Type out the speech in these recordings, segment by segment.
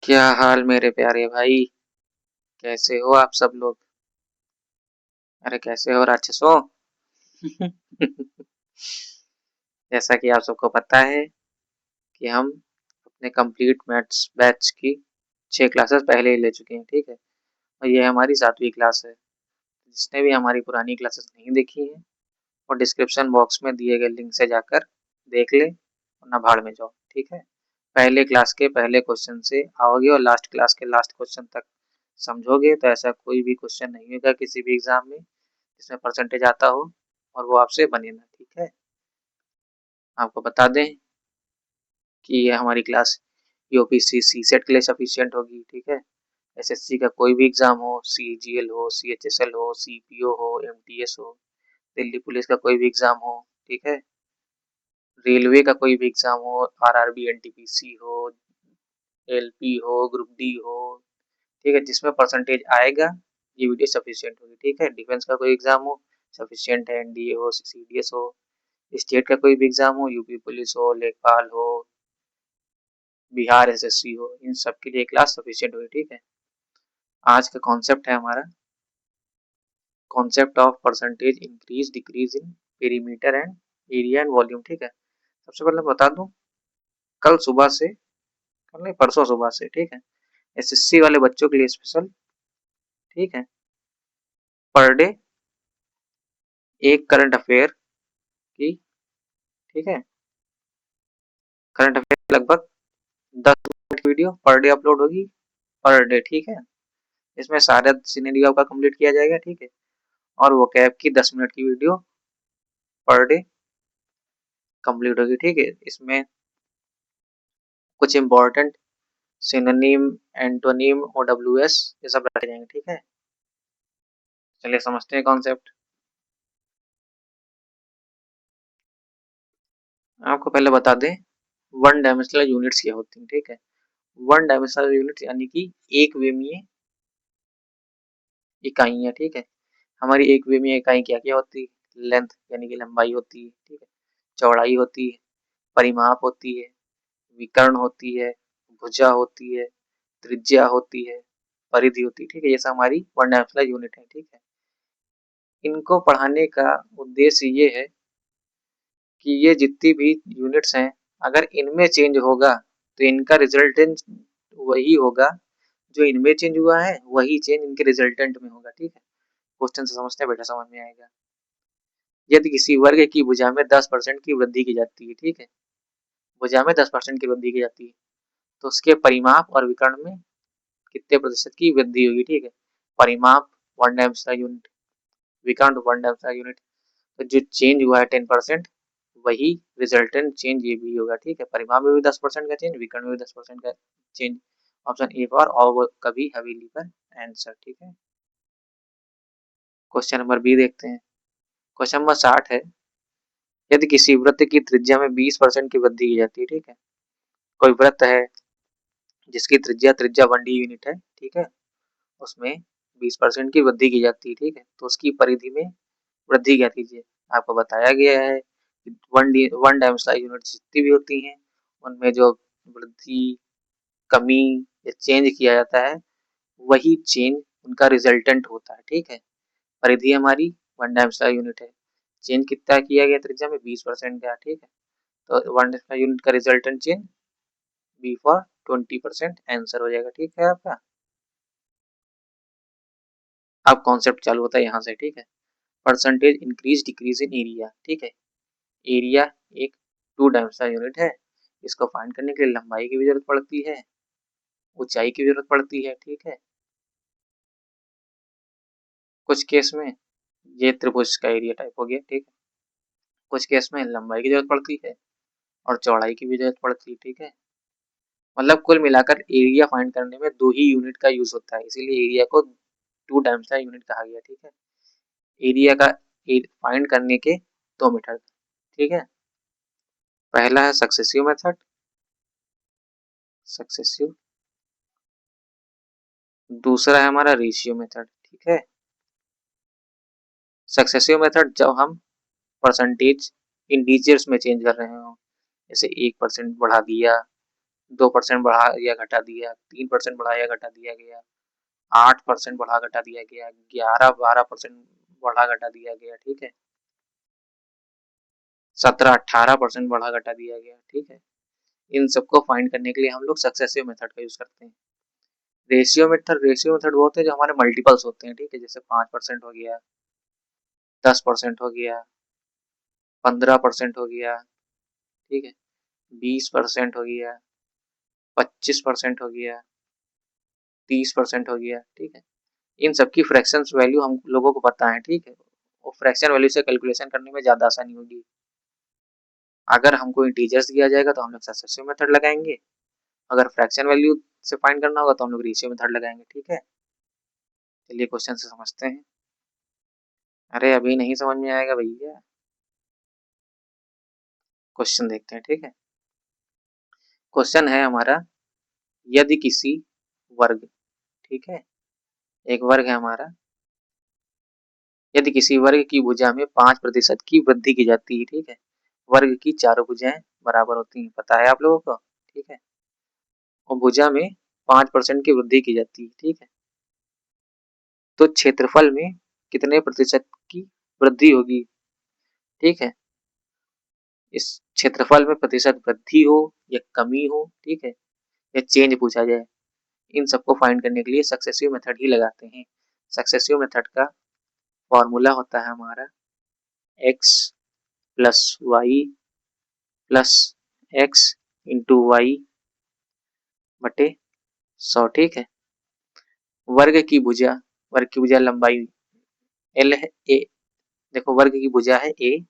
क्या हाल मेरे प्यारे भाई। कैसे हो आप सब लोग। अरे कैसे हो राक्षसों। जैसा कि आप सबको पता है कि हम अपने कंप्लीट मैथ्स बैच की 6 क्लासेस पहले ही ले चुके हैं, ठीक है। और ये हमारी 7वीं क्लास है। जिसने भी हमारी पुरानी क्लासेस नहीं देखी है वो डिस्क्रिप्शन बॉक्स में दिए गए लिंक से जाकर देख ले, वरना भाड़ में जाओ, ठीक है। पहले क्लास के पहले क्वेश्चन से आओगे और लास्ट क्लास के लास्ट क्वेश्चन तक समझोगे तो ऐसा कोई भी क्वेश्चन नहीं होगा किसी भी एग्जाम में जिसमें परसेंटेज आता हो और वो आपसे बने ना, ठीक है। आपको बता दें कि ये हमारी क्लास यूपीसी सी सेट के लिए सफिशियंट होगी, ठीक है। एसएससी का कोई भी एग्जाम हो, सीजीएल हो, सीएचएसएल हो, सीपीओ हो, एमटीएस हो, दिल्ली पुलिस का कोई भी एग्जाम हो, ठीक है। रेलवे का कोई भी एग्जाम हो, आरआरबी एनटीपीसी हो, एलपी हो, ग्रुप डी हो, ठीक है, जिसमें परसेंटेज आएगा ये वीडियो सफिशियंट होगी, ठीक है। डिफेंस का कोई एग्जाम हो सफिशियंट है, एनडीए हो, सीडीएस हो, स्टेट का कोई भी एग्जाम हो, यूपी पुलिस हो, लेखपाल हो, बिहार एसएससी हो, इन सब के लिए क्लास सफिशियंट होगी, ठीक है। आज का कॉन्सेप्ट है हमारा concept of percentage increase decrease in perimeter and area and volume, ठीक है। सबसे पहले बता दूं, कल सुबह से, कल नहीं परसों सुबह से, ठीक है, एसएससी वाले बच्चों के लिए स्पेशल, ठीक है, पर डे एक करंट अफेयर की, ठीक है, करंट अफेयर लगभग 10 मिनट की वीडियो पर डे अपलोड होगी, पर डे, ठीक है। इसमें सारा सिनेरियो आपका कंप्लीट किया जाएगा, ठीक है। और वो कैब की 10 मिनट की वीडियो पर डे कंप्लीट होगी, ठीक है। इसमें कुछ इंपॉर्टेंट सिनोनिम, एंटोनिम, ओडब्ल्यूएस ये सब रखे जाएंगे, ठीक है। चलिए समझते हैं कॉन्सेप्ट। आपको पहले बता दें वन डायमेंशनल यूनिट्स क्या होती हैं, ठीक है। वन डायमेंशनल यूनिट यानी कि एक विमीय इकाइयां, ठीक है। हमारी एक विमीय इकाई क्या क्या होती है, लेंथ यानी कि लंबाई होती है, ठीक है, चौड़ाई होती है, परिमाप होती है, विकर्ण होती है, भुजा होती है, त्रिज्या होती है, परिधि होती है, ठीक है। ये सब हमारी वन डायमेंशनल यूनिट है, ठीक है। इनको पढ़ाने का उद्देश्य ये है कि ये जितनी भी यूनिट्स हैं अगर इनमें चेंज होगा तो इनका रिजल्टेंट वही होगा, जो इनमें चेंज हुआ है वही चेंज इनके रिजल्टेंट में होगा, ठीक है। क्वेश्चन से समझते हैं, बेटा समझ में आएगा। यदि किसी वर्ग की भुजा में 10% की वृद्धि की जाती है, ठीक है, भुजा में 10% की वृद्धि की जाती है तो उसके परिमाप और विकर्ण में कितने प्रतिशत की वृद्धि होगी, ठीक है। परिमाप वन डायमेंशनल यूनिट, विकर्ण वन डायमेंशनल यूनिट, तो जो चेंज हुआ है 10% वही रिजल्टेंट चेंज ये भी होगा, ठीक है। परिमाप में भी 10% का चेंज, विकर्ण में भी 10% का चेंज। ऑप्शन ए फॉर और कभी हवेली पर आंसर, ठीक है। क्वेश्चन नंबर बी देखते हैं। क्वेश्चन नंबर 60 है, यदि किसी वृत्त की त्रिज्या में 20% की वृद्धि की जाती है, ठीक है। कोई वृत्त है जिसकी त्रिज्या त्रिज्या 1D यूनिट है, ठीक है, उसमें 20% की वृद्धि की जाती है, ठीक है, तो उसकी परिधि में वृद्धि क्या कीजिए। आपको बताया गया है कि वन डायमेंशनल यूनिट जितनी भी होती हैं उनमें जो वृद्धि, कमी या चेंज किया जाता है वही चेंज उनका रिजल्टेंट होता है, ठीक है। परिधि हमारी वन डायमेंशनल यूनिट है, चेंज कितना किया गया त्रिज्या में 20% का, ठीक है, तो वन डायमेंशनल यूनिट का resultant change be for 20% answer हो जाएगा, ठीक है आपका। अब कॉन्सेप्ट चालू होता है यहाँ से, ठीक है। Percentage increase decrease in area, ठीक है। एरिया एक टू डायमेंशनल यूनिट है, इसको फाइंड करने के लिए लंबाई की भी जरूरत पड़ती है, ऊंचाई की जरूरत पड़ती है, ठीक है। कुछ केस में ये त्रिभुज का एरिया टाइप हो गया, ठीक है। कुछ केस में लंबाई की जरूरत पड़ती है और चौड़ाई की भी जरूरत पड़ती है, ठीक है। मतलब कुल मिलाकर एरिया फाइंड करने में दो ही यूनिट का यूज होता है, इसीलिए एरिया को टू डायमेंशनल यूनिट कहा गया, ठीक है। एरिया का फाइंड करने के दो मेथड, ठीक है। पहला है सक्सेसिव मेथड, सक्सेसिव, दूसरा है हमारा रेशियो मेथड, ठीक है। सक्सेसिव मेथड जब हम परसेंटेज इंटीजर्स में चेंज कर रहे हो, जैसे 1% बढ़ा दिया, 2% बढ़ा या घटा दिया, 3% बढ़ा या घटा दिया गया, 8% बढ़ा घटा दिया गया, 11-12% बढ़ा घटा दिया गया, ठीक है, 17-18% बढ़ा घटा दिया गया, ठीक है। इन सबको फाइंड करने के लिए हम लोग सक्सेसिव मेथड का यूज करते हैं। रेशियो मेथड वो होते हैं जो हमारे मल्टीपल्स होते हैं, ठीक है, जैसे 5% हो गया, 10% हो गया, 15% हो गया, ठीक है, 20% हो गया, 25% हो गया, 30% हो गया, ठीक है। इन सबकी फ्रैक्शन वैल्यू हम लोगों को पता है, ठीक है, और फ्रैक्शन वैल्यू से कैलकुलेशन करने में ज़्यादा आसानी होगी। अगर हमको इंटीजर्स दिया जाएगा तो हम लोग सक्सेसिव मेथड लगाएंगे, अगर फ्रैक्शन वैल्यू से फाइंड करना होगा तो हम लोग रेशियो मेथड लगाएंगे, ठीक है। चलिए क्वेश्चन से समझते हैं। अरे अभी नहीं समझ में आएगा भैया, क्वेश्चन देखते हैं, ठीक है। क्वेश्चन है हमारा, यदि किसी वर्ग, ठीक है, एक वर्ग है हमारा, यदि किसी वर्ग की भुजा में 5% की वृद्धि की जाती है, ठीक है, वर्ग की चारों भुजाएं बराबर होती हैं, पता है आप लोगों को, ठीक है, और भुजा में 5% की वृद्धि की जाती है, ठीक है, तो क्षेत्रफल में कितने प्रतिशत की वृद्धि होगी, ठीक है। इस क्षेत्रफल में प्रतिशत वृद्धि हो या कमी हो, ठीक है, या चेंज पूछा जाए, इन सबको फाइंड करने के लिए सक्सेसिव मेथड ही लगाते हैं। सक्सेसिव मेथड का फॉर्मूला होता है हमारा x plus Y plus X into Y बटे 100, ठीक है। वर्ग की भुजा लंबाई l है, a, देखो वर्ग की भुजा है a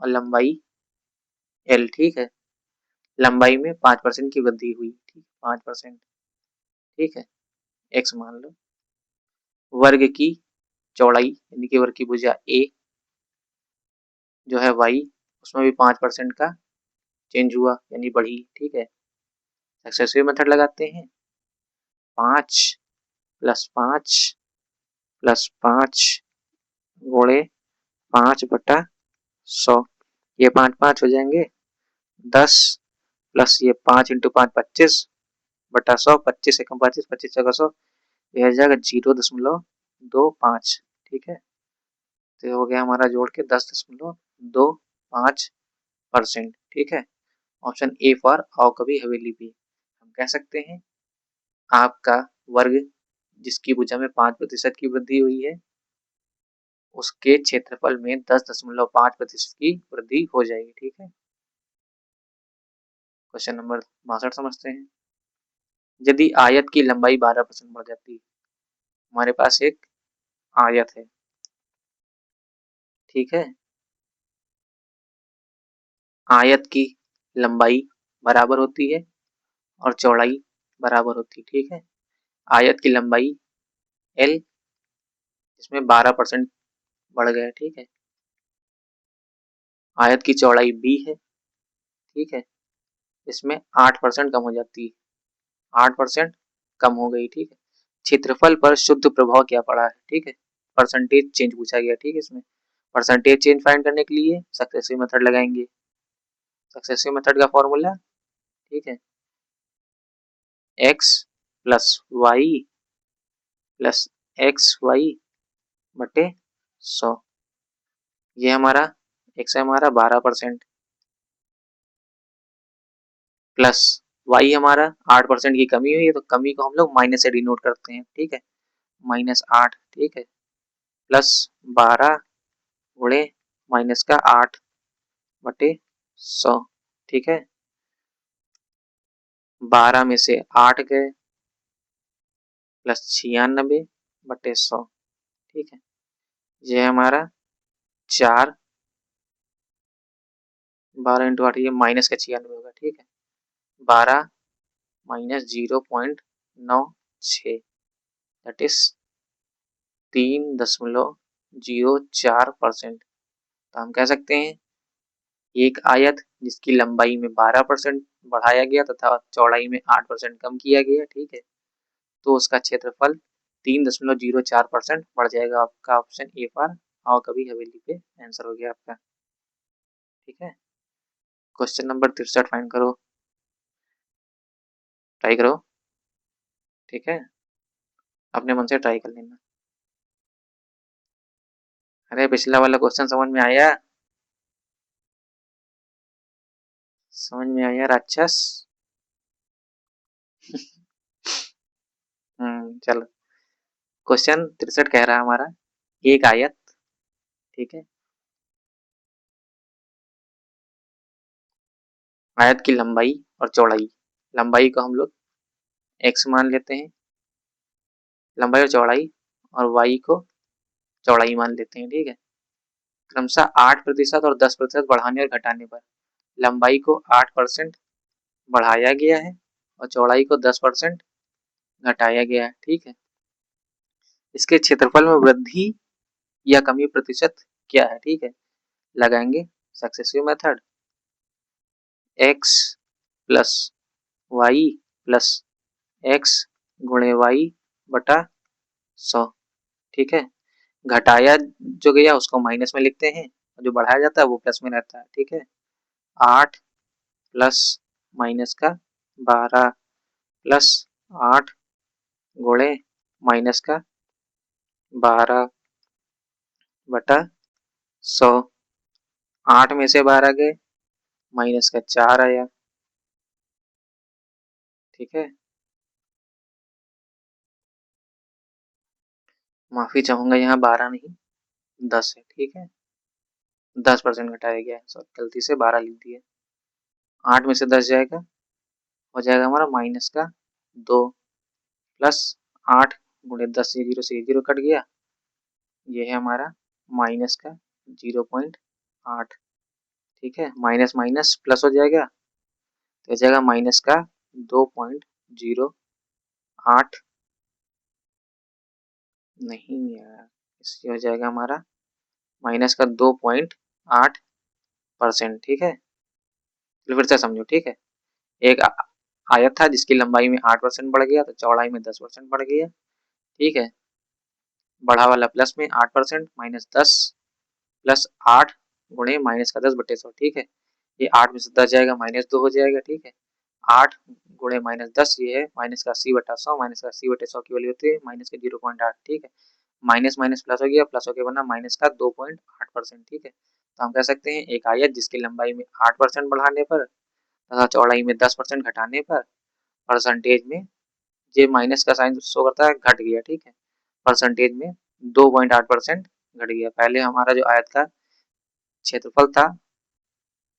और लंबाई l, ठीक है, लंबाई में 5% की वृद्धि हुई, ठीक, 5%, ठीक है, x मान लो। वर्ग की चौड़ाई यानी कि वर्ग की भुजा a जो है y, उसमें भी 5% का चेंज हुआ यानी बढ़ी, ठीक है। सक्सेसिव मेथड लगाते हैं, 5+5+5 गुणे 5/100, ये 5 हो जाएंगे 10 प्लस ये 5 × 5 25/100, 25 एकम 25, 25 जगह 100, यह हो जाएगा 0.25, ठीक है। तो हो गया हमारा जोड़ के 10.25%, ठीक है। ऑप्शन ए फॉर आओ कभी हवेली भी। हम कह सकते हैं आपका वर्ग जिसकी भुजा में 5% की वृद्धि हुई है उसके क्षेत्रफल में 10.5% की वृद्धि हो जाएगी, ठीक है। क्वेश्चन नंबर 62 समझते हैं। यदि आयत की लंबाई 12% बढ़ जाती है, हमारे पास एक आयत है, ठीक है, आयत की लंबाई बराबर होती है और चौड़ाई बराबर होती है, ठीक है। आयत की लंबाई l, इसमें 12% बढ़ गया, ठीक है। आयत की चौड़ाई b है, ठीक है, इसमें 8% कम हो जाती है, 8% कम हो गई, ठीक है। क्षेत्रफल पर शुद्ध प्रभाव क्या पड़ा है, ठीक है, परसेंटेज चेंज पूछा गया, ठीक है। इसमें परसेंटेज चेंज फाइंड करने के लिए सक्सेसिव मेथड लगाएंगे। सक्सेसिव मेथड का फॉर्मूला, ठीक है, x plus Y plus X Y बटे 100, ये हमारा x है हमारा 12% प्लस y हमारा 8% की कमी हुई है, तो कमी को हम लोग माइनस से डिनोट करते हैं, ठीक है, -8, ठीक है, प्लस 12 गुणे माइनस का 8 बटे 100, ठीक है। 12 में से 8 गए प्लस 96 बटे 100, ठीक है, ये हमारा 4, 12 इंटू 8 ये माइनस का 96 होगा, ठीक है, 12 माइनस 0.96 दैट इज 3.04%। तो हम कह सकते हैं एक आयत जिसकी लंबाई में 12% बढ़ाया गया तथा चौड़ाई में 8% कम किया गया, ठीक है, तो उसका क्षेत्रफल 3.04% बढ़ जाएगा। आपका ऑप्शन ए फॉर आओ कभी हवेली पे आंसर हो गया आपका, ठीक है। क्वेश्चन नंबर 63 फाइंड करो। ट्राई करो, ठीक है, अपने मन से ट्राई कर लेना। अरे पिछला वाला क्वेश्चन समझ में आया? समझ में आया राक्षस? चलो, क्वेश्चन 63 कह रहा है हमारा, एक आयत, ठीक है, आयत की लंबाई और चौड़ाई, लंबाई को हम लोग x मान लेते हैं, लंबाई और चौड़ाई, और y को चौड़ाई मान लेते हैं, ठीक है। क्रमशः 8% और 10% बढ़ाने और घटाने पर लंबाई को 8% बढ़ाया गया है और चौड़ाई को 10% घटाया गया है, ठीक है। इसके क्षेत्रफल में वृद्धि या कमी प्रतिशत क्या है, ठीक है। लगाएंगे successive method, x plus Y plus X गुणे वाई बटा 100, ठीक है। घटाया जो गया उसको माइनस में लिखते हैं, जो बढ़ाया जाता है वो प्लस में रहता है, ठीक है। 8 प्लस माइनस का 12 प्लस 8 गुणे माइनस का 12 बटा 100, 8 में से 12 गए, माइनस का 4 आया, ठीक है। माफी चाहूंगा, यहाँ 12 नहीं 10 है, ठीक है। 10% घटाया गया है, सॉरी गलती से 12 लिख दिया। 8 में से 10 जाएगा, हो जाएगा हमारा माइनस का 2 प्लस 8 गुणे 10 से 0 से 0 कट गया, ये है हमारा माइनस का 0.8, ठीक है। माइनस माइनस प्लस हो जाएगा तो हो जाएगा माइनस का 2.08, नहीं यार, इसलिए हो जाएगा हमारा माइनस का 2.8%, ठीक है। चलो फिर से समझो, ठीक है। एक आयत था जिसकी लंबाई में 8% बढ़ गया तो चौड़ाई में 10% बढ़ गया, ठीक है। बढ़ा वाला प्लस में 8% माइनस 10 प्लस 8 गुणे माइनस का 10 बटे 100, ठीक है। ये 8 में से 10 जाएगा, माइनस 2 हो जाएगा, ठीक है। 8 गुणे माइनस 10, ये है माइनस का 80 बटा 100, माइनस का 80 बटे 100 की वैल्यू होती है माइनस के 0.8, ठीक है। माइनस माइनस प्लस हो गया, प्लस हो गया बना माइनस का 2.8%, ठीक है। तो हम कह सकते हैं एक आयत जिसकी लंबाई में 8% बढ़ाने पर तथा चौड़ाई में 10% घटाने पर परसेंटेज में, ये माइनस का साइन शो करता है, घट गया, ठीक है। परसेंटेज में 2.8% घट गया। पहले हमारा जो आयत का क्षेत्रफल था,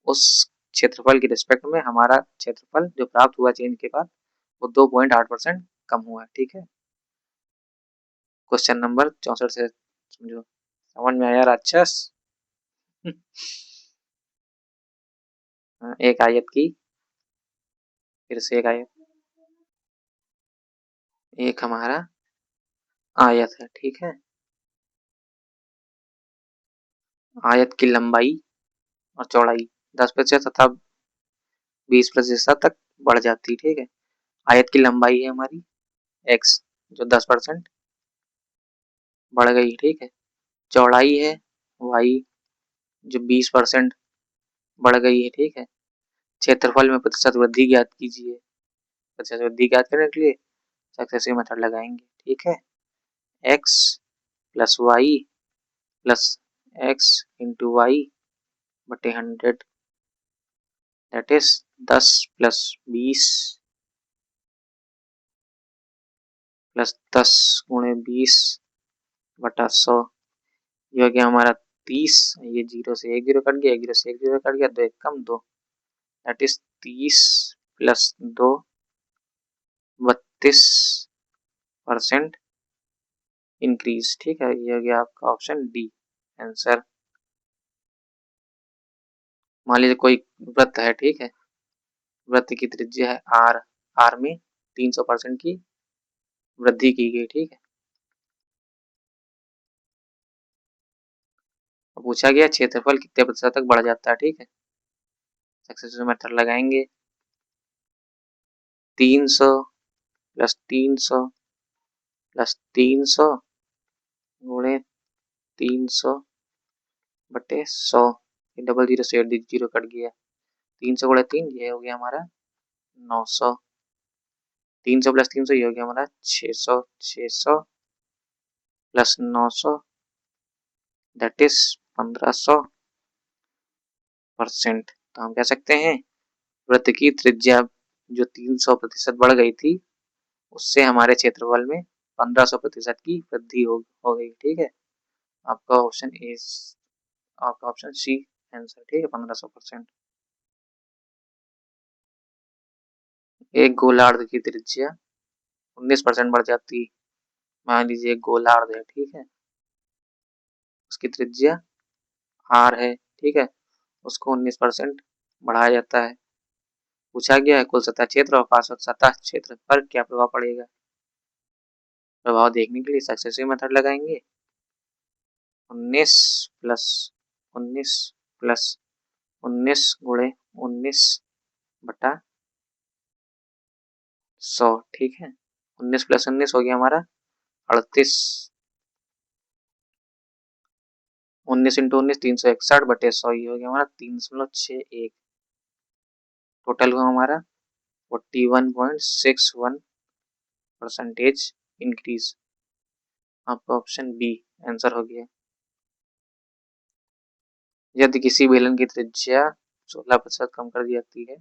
उस क्षेत्रफल की रिस्पेक्ट में हमारा क्षेत्रफल जो प्राप्त हुआ चेंज के बाद वो 2.8% कम हुआ है, ठीक है। क्वेश्चन नंबर 64 से समझो, समझ में आया राक्षस? एक आयत की, फिर से एक आयत, एक हमारा आयत है, ठीक है। आयत की लंबाई और चौड़ाई 10% तथा 20% तक बढ़ जाती है, ठीक है। आयत की लंबाई है हमारी x, जो 10% बढ़ गई, ठीक है। चौड़ाई है y, जो 20% बढ़ गई है, ठीक है। क्षेत्रफल में प्रतिशत वृद्धि ज्ञात कीजिए। प्रतिशत वृद्धि ज्ञात करने के लिए सक्सेसिव मेथड लगाएंगे, ठीक है। x plus Y plus X into Y बटे 100, दैट इज 10 प्लस 20 प्लस 10 गुणे 20 बटा 100, ये हो गया हमारा 30, ये 0 से 1 0 कट गया, 1 0 से 1 0 कट गया, 2 1 कम 2, दैट इज 30 प्लस 2 32% इंक्रीज, ठीक है। ये हो गया आपका ऑप्शन डी आंसर। मान लीजिए कोई वृत्त है, ठीक है, वृत्त की त्रिज्या है आर, आर में 300% की वृद्धि की गई, ठीक है। पूछा गया क्षेत्रफल कितने प्रतिशत तक बढ़ जाता है, ठीक है। सक्सेसफुल मेथड लगाएंगे, 300 प्लस 300 प्लस 300 गुणे 300 बटे 100, डबल जीरो से जीरो कट गया, 300 गुणे 3, ये हो गया हमारा 900, 300 प्लस 300 ये हो गया हमारा 600, 600 प्लस 900 दैट इज 1500%। तो हम कह सकते हैं वृत्त की त्रिज्या जो 300% बढ़ गई थी उससे हमारे क्षेत्रफल में 1500% की वृद्धि हो गई। ठीक है, आपका ऑप्शन ए, आपका ऑप्शन सी आंसर। ठीक है, 1500%। एक गोलार्ध की त्रिज्या 19% बढ़ जाती। मान लीजिए एक गोलार्ध है, ठीक है, उसकी त्रिज्या आर है, ठीक है, उसको 19% बढ़ाया जाता है। पूछा गया है कुल सतह क्षेत्र और पार्श्व सतह क्षेत्र पर क्या प्रभाव पड़ेगा। प्रभाव देखने के लिए सक्सेसिव मेथड लगाएंगे। 19 प्लस 19 प्लस 19 गुणे 19 बटा 100। ठीक है, 19 प्लस 19 हो गया हमारा 38। 19 इंटू 19 361 बटे 100 ये हो गया हमारा 3.61। टोटल हुआ हमारा 41.61% इंक्रीज। आपका ऑप्शन बी आंसर हो गया। यदि किसी बेलन की त्रिज्या 16% कम कर दी जाती है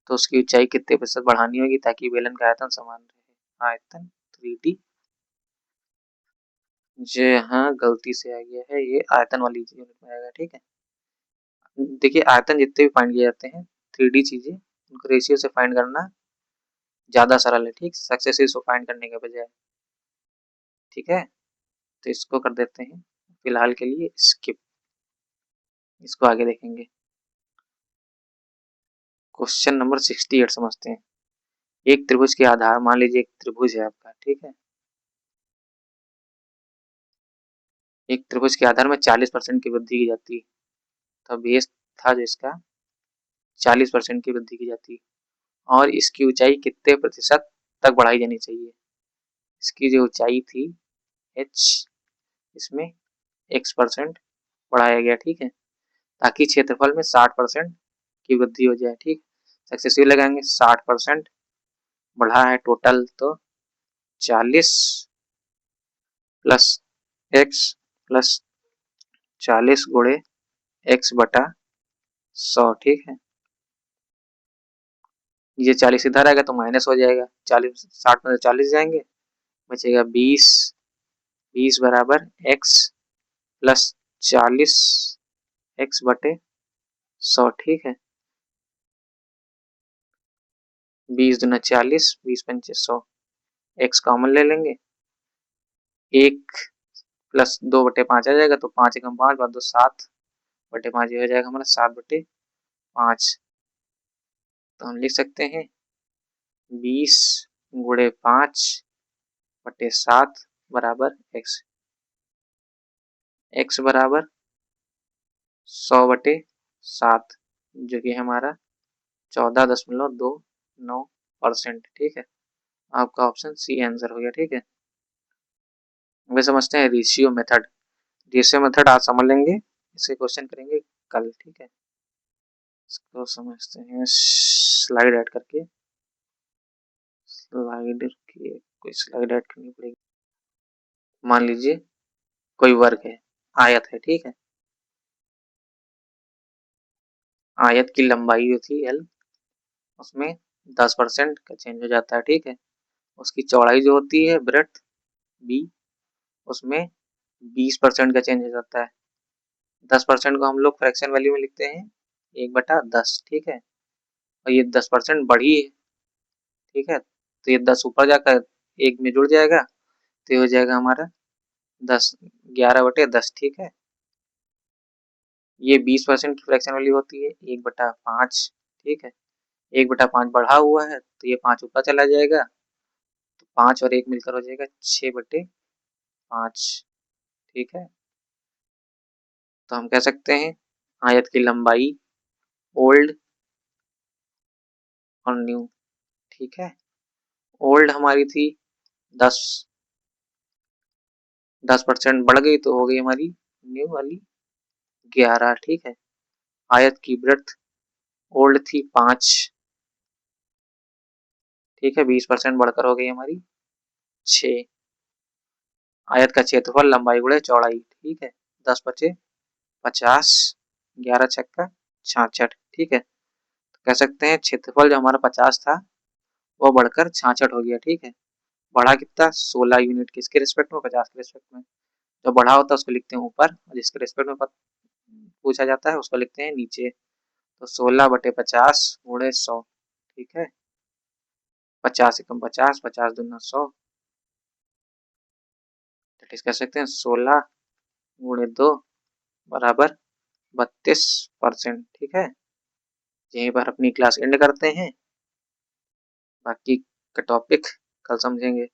तो उसकी ऊंचाई कितने प्रतिशत बढ़ानी होगी ताकि बेलन का आयतन समान रहे। आयतन 3D। जी हाँ, गलती से आ गया है, ये आयतन वाली यूनिट में आएगा। ठीक है, देखिए आयतन जितने भी फाइंड किए जाते हैं 3D चीजें उनको रेशियो से फाइंड करना ज्यादा सरल है। ठीक, सक्सेसिव से फाइंड करने के बजाय। ठीक है, तो इसको कर देते हैं फिलहाल के लिए स्किप, इसको आगे देखेंगे। क्वेश्चन नंबर 68 समझते हैं। एक त्रिभुज के आधार, मान लीजिए एक त्रिभुज है आपका, ठीक है, एक त्रिभुज के आधार में 40% की वृद्धि की जाती है। तो बेस था जो इसका 40% की वृद्धि की जाती है और इसकी ऊंचाई कितने प्रतिशत तक बढ़ाई जानी चाहिए। इसकी जो ऊंचाई थी h, इसमें x% बढ़ाया गया। ठीक है, ताकि क्षेत्रफल में 60% की वृद्धि हो जाए। ठीक, सक्सेसिव लगाएंगे। 60% बढ़ा है टोटल, तो 40 प्लस x प्लस 40 गुणे x बटा 100। ठीक है, ये 40 इधर आएगा तो माइनस हो जाएगा, 40 60 में 40 जाएंगे, बचेगा 20। 20 बराबर x प्लस 40 x बटे 100। ठीक है, 20 दूना 40, 20 पंचे 100, x कॉमन ले लेंगे। 1 प्लस 2/5 आ जाएगा, तो 5 एकम 5 बाद 2 7 बटे 5, ये हो जाएगा हमारा 7/5। तो हम लिख सकते हैं 20 गुणे 5 बटे 7 बराबर x। x बराबर 100/7 जो कि हमारा 14.29%। ठीक है, आपका ऑप्शन सी आंसर हो गया। ठीक है, वे समझते हैं रेशियो मेथड। रेशियो मेथड आज समझ लेंगे, इसके क्वेश्चन करेंगे कल। ठीक है, इसको समझते हैं स्लाइड ऐड करके। स्लाइड की कोई स्लाइड ऐड करनी पड़ेगी। मान लीजिए कोई वर्ग है, आयत है, ठीक है, आयत की लंबाई जो थी l, उसमें 10% का चेंज हो जाता है। ठीक है, उसकी चौड़ाई जो होती है ब्रेड्थ b, उसमें 20% का चेंज हो जाता है। 10% को हम लोग फ्रैक्शन वैल्यू में लिखते हैं 1/10। ठीक है, और ये 10% बढ़ी है। ठीक है, तो ये 10 ऊपर जाकर 1 में जुड़ जाएगा, तो ये हो जाएगा हमारा 10, 11/10। ठीक है, ये 20% की फ्रैक्शन वैल्यू होती है 1/5। ठीक है, 1/5 बढ़ा हुआ है तो ये 5 ऊपर चला जाएगा, तो 5 और 1 मिलकर हो जाएगा 6/5। ठीक है, तो हम कह सकते हैं आयत की लंबाई ओल्ड और न्यू। ठीक है, ओल्ड हमारी थी 10, 10% बढ़ गई तो हो गई हमारी न्यू वाली 11। ठीक है, आयत की ब्रेड्थ ओल्ड थी 5। ठीक है, 20% बढ़कर हो गई हमारी 6। आयत का क्षेत्रफल लंबाई गुणे चौड़ाई, ठीक है, 10 बचे 50, 11 छक्का 66, ठीक है। तो कह सकते हैं क्षेत्रफल जो हमारा 50 था वो बढ़कर 66 हो गया, ठीक है। बढ़ा कितना, 16 यूनिट, किसके रिस्पेक्ट में, 50 के रिस्पेक्ट में। जो बढ़ा होता है उसको लिखते हैं ऊपर, और जिसके रिस्पेक्ट में पूछा जाता है उसको लिखते हैं नीचे। तो 16/50 गुणे 100, ठीक है। 50 एकम 50, 50 दूना 100, कह सकते हैं 16 गुणे 2 बराबर 32%, ठीक है। यहीं पर अपनी क्लास एंड करते हैं, बाकी का टॉपिक कल समझेंगे।